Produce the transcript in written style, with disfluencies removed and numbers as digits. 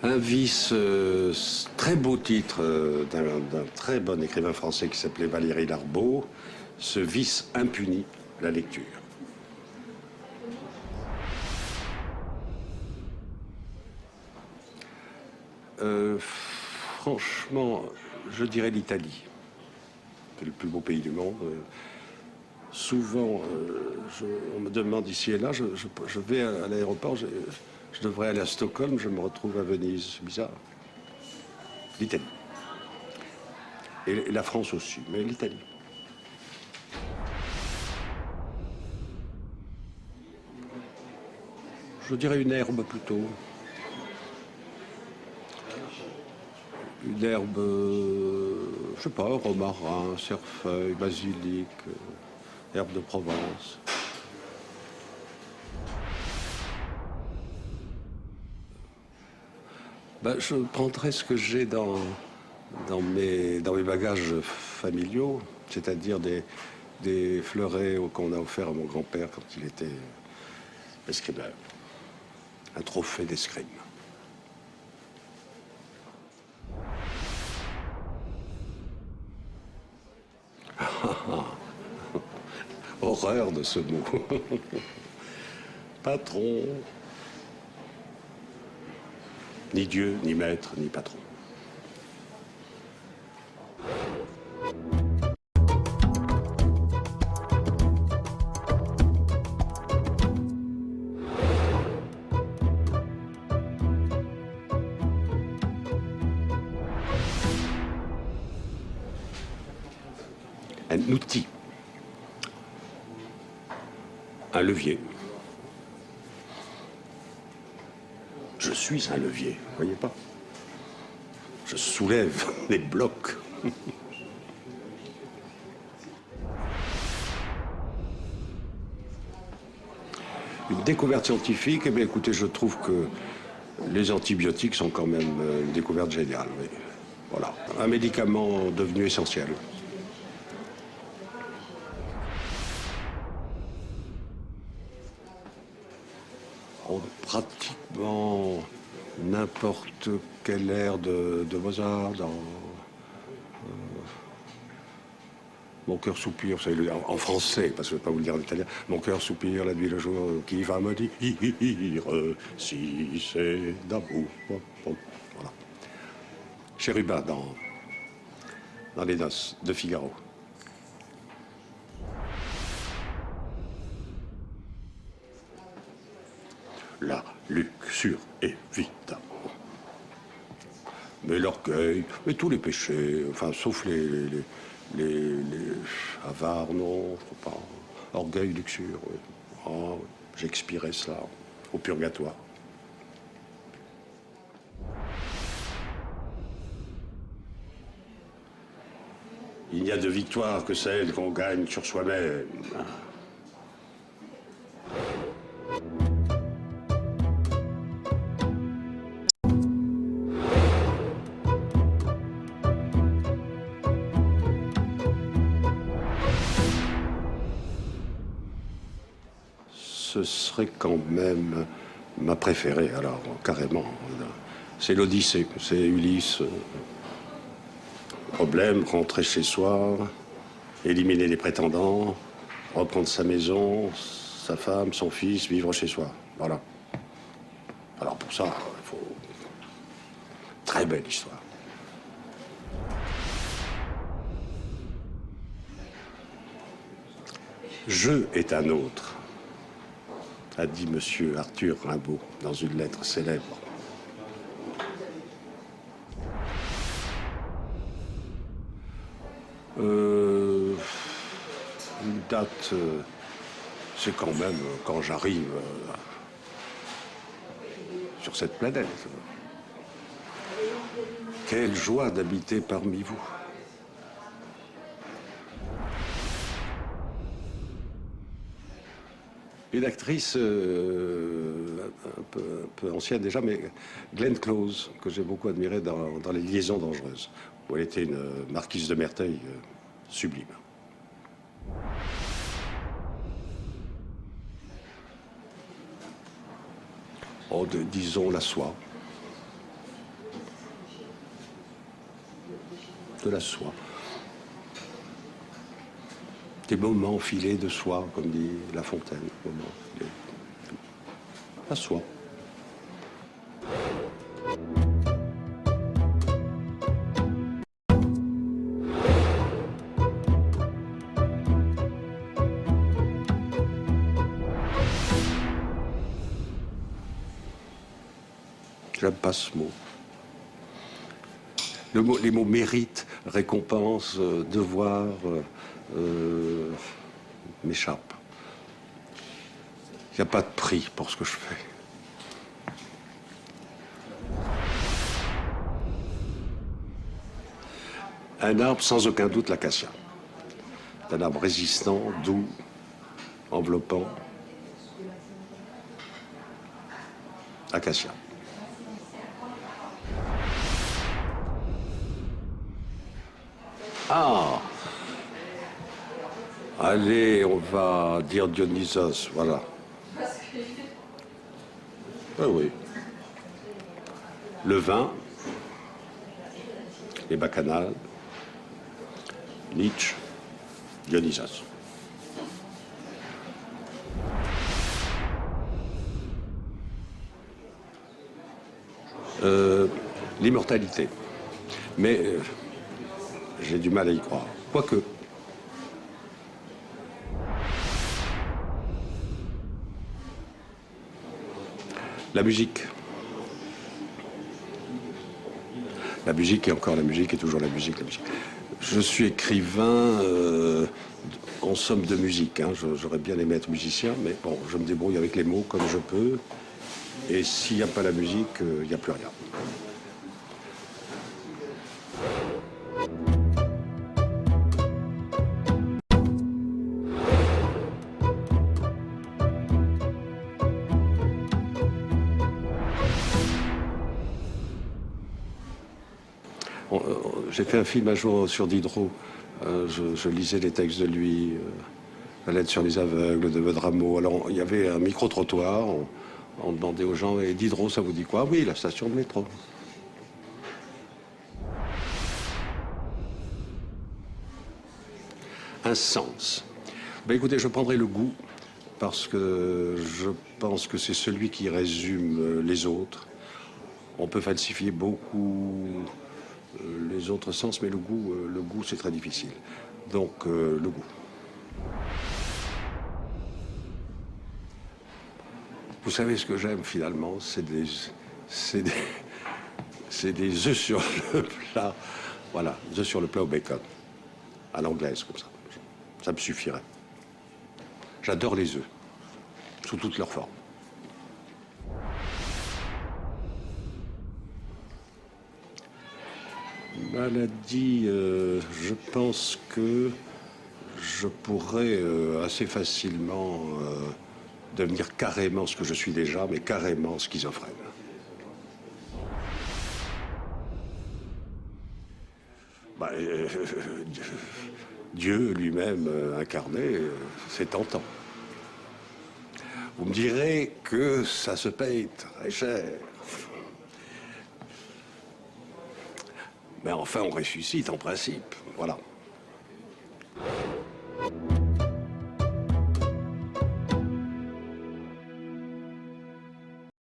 Un vice, très beau titre d'un très bon écrivain français qui s'appelait Valéry Larbaud, ce vice impuni, la lecture. Franchement, je dirais l'Italie. C'est le plus beau pays du monde. Souvent, on me demande ici et là, je vais à l'aéroport, je devrais aller à Stockholm, je me retrouve à Venise. C'est bizarre. L'Italie. Et la France aussi, mais l'Italie. Je dirais une herbe plutôt. Une herbe, je sais pas, romarin, cerfeuil, basilic, herbe de Provence. Ben, je prendrais ce que j'ai dans mes bagages familiaux, c'est-à-dire des fleurets qu'on a offerts à mon grand-père quand il était escrimeur. Un trophée d'escrime. Horreur de ce mot. Patron. Ni Dieu, ni maître, ni patron. Un outil. Un levier. Je suis un levier, vous voyez pas? Je soulève les blocs. Une découverte scientifique, eh bien écoutez, je trouve que les antibiotiques sont quand même une découverte géniale. Mais voilà, un médicament devenu essentiel. Pratiquement n'importe quel air de Mozart, dans Mon cœur soupire, en français, parce que je ne vais pas vous le dire en italien. Mon cœur soupire la nuit le jour, qui va me dire si c'est d'amour. Voilà. Chérubin dans Les Noces de Figaro. La luxure, évidemment. Mais l'orgueil, mais tous les péchés, enfin, sauf les avares, non, je crois pas. Orgueil, luxure, oui. Oh, j'expirais ça au purgatoire. Il n'y a de victoire que celle qu'on gagne sur soi-même. Ce serait quand même ma préférée, alors, carrément. C'est l'Odyssée, c'est Ulysse. Problème, rentrer chez soi, éliminer les prétendants, reprendre sa maison, sa femme, son fils, vivre chez soi. Voilà. Alors pour ça, il faut... Très belle histoire. Je est un autre, a dit monsieur Arthur Rimbaud dans une lettre célèbre. Une date, c'est quand même quand j'arrive sur cette planète. Quelle joie d'habiter parmi vous. Une actrice un peu ancienne déjà, mais Glenn Close, que j'ai beaucoup admirée dans Les Liaisons dangereuses, où elle était une marquise de Merteuil sublime. Oh, disons la soie. de la soie. Des moments filés de soie, comme dit La Fontaine. La soie. J'aime pas ce mot. Les mots mérite, récompense, devoir, m'échappent. Il n'y a pas de prix pour ce que je fais. Un arbre, sans aucun doute, l'acacia. C'est un arbre résistant, doux, enveloppant. Acacia. Ah! Allez, on va dire Dionysos, voilà. Oui, oui. Le vin, les bacchanales, Nietzsche, Dionysos. L'immortalité. Mais j'ai du mal à y croire. Quoique. La musique. La musique et encore la musique et toujours la musique, la musique. Je suis écrivain en somme de musique. Hein. J'aurais bien aimé être musicien, mais bon, je me débrouille avec les mots comme je peux. Et s'il n'y a pas la musique, il n'y a plus rien. J'ai fait un film un jour sur Diderot. Je lisais les textes de lui, La lettre sur les aveugles de Vaudramont. Alors, il y avait un micro-trottoir. On demandait aux gens, et Diderot, ça vous dit quoi? Oui, la station de métro. Un sens. Ben, écoutez, je prendrai le goût, parce que je pense que c'est celui qui résume les autres. On peut falsifier beaucoup les autres sens, mais le goût, c'est très difficile. Donc, le goût. Vous savez ce que j'aime finalement, c'est des œufs sur le plat. Voilà, des œufs sur le plat au bacon. À l'anglaise, comme ça. Ça me suffirait. J'adore les œufs, sous toutes leurs formes. Maladie, je pense que je pourrais assez facilement devenir carrément ce que je suis déjà, mais carrément schizophrène. Bah, Dieu lui-même incarné, c'est tentant. Vous me direz que ça se paye très cher. Mais enfin, on ressuscite en principe. Voilà.